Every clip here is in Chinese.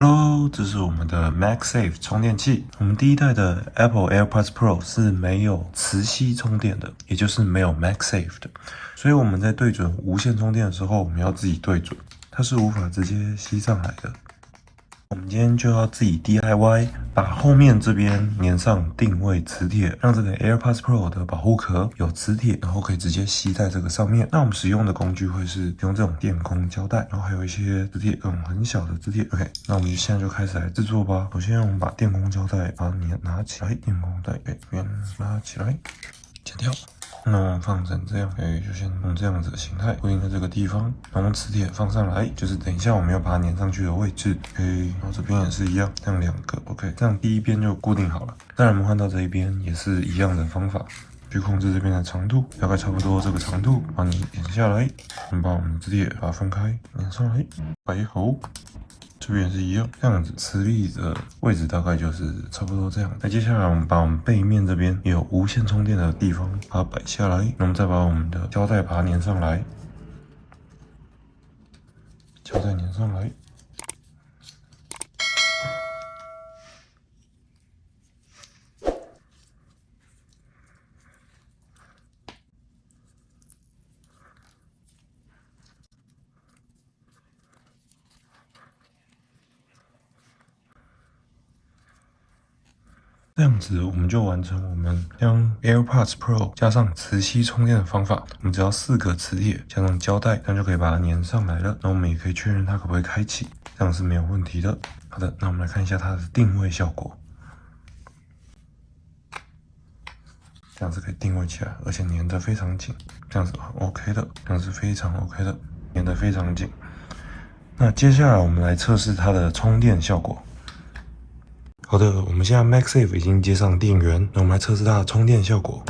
Hello，这是我们的 MagSafe 充电器。我们第一代的 Apple AirPods Pro 是没有磁吸充电的，也就是没有 MagSafe 的。所以我们在对准无线充电的时候，我们要自己对准，它是无法直接吸上来的。我们今天就要自己 DIY， 把后面这边粘上定位磁铁，让这个 AirPods Pro 的保护壳有磁铁，然后可以直接吸在这个上面。那我们使用的工具会是用这种电工胶带，然后还有一些磁铁，很小的磁铁。OK， 那我们现在就开始来制作吧。首先我们把电工胶带把它拿起来，电工带边拉起来，剪掉。那我们放成这样，就先用这样子的形态固定在这个地方，然后磁铁放上来，就是等一下我们要把它粘上去的位置。然后这边也是一样，这样2个 ，OK， 这样第一边就固定好了。再来我们换到这一边也是一样的方法，去控制这边的长度，大概差不多这个长度，把你点下来，我们把我们的磁铁把它分开，粘上来，摆好。这边也是一样，这样子磁力的位置大概就是差不多这样。那接下来我们把我们背面这边有无线充电的地方把它摆下来，那我们再把我们的胶带把它粘上来，胶带粘上来。这样子我们就完成我们将 AirPods Pro 加上磁吸充电的方法。我们只要4个磁铁加上胶带，这样就可以把它粘上来了。那我们也可以确认它可不可以开启，这样是没有问题的。好的，那我们来看一下它的定位效果。这样子可以定位起来，而且粘得非常紧，这样子 OK 的，这样是非常 OK 的，粘得非常紧。那接下来我们来测试它的充电效果。好的，我们现在 MagSafe 已经接上电源，那我们来测试它的充电效果。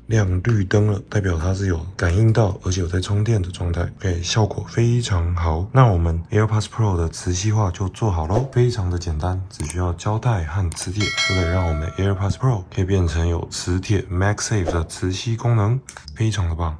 亮绿灯了，代表它是有感应到，而且有在充电的状态。OK， 效果非常好。那我们 AirPods Pro 的磁吸化就做好咯，非常的简单，只需要胶带和磁铁，就可以让我们 AirPods Pro 可以变成有磁铁 MagSafe 的磁吸功能，非常的棒。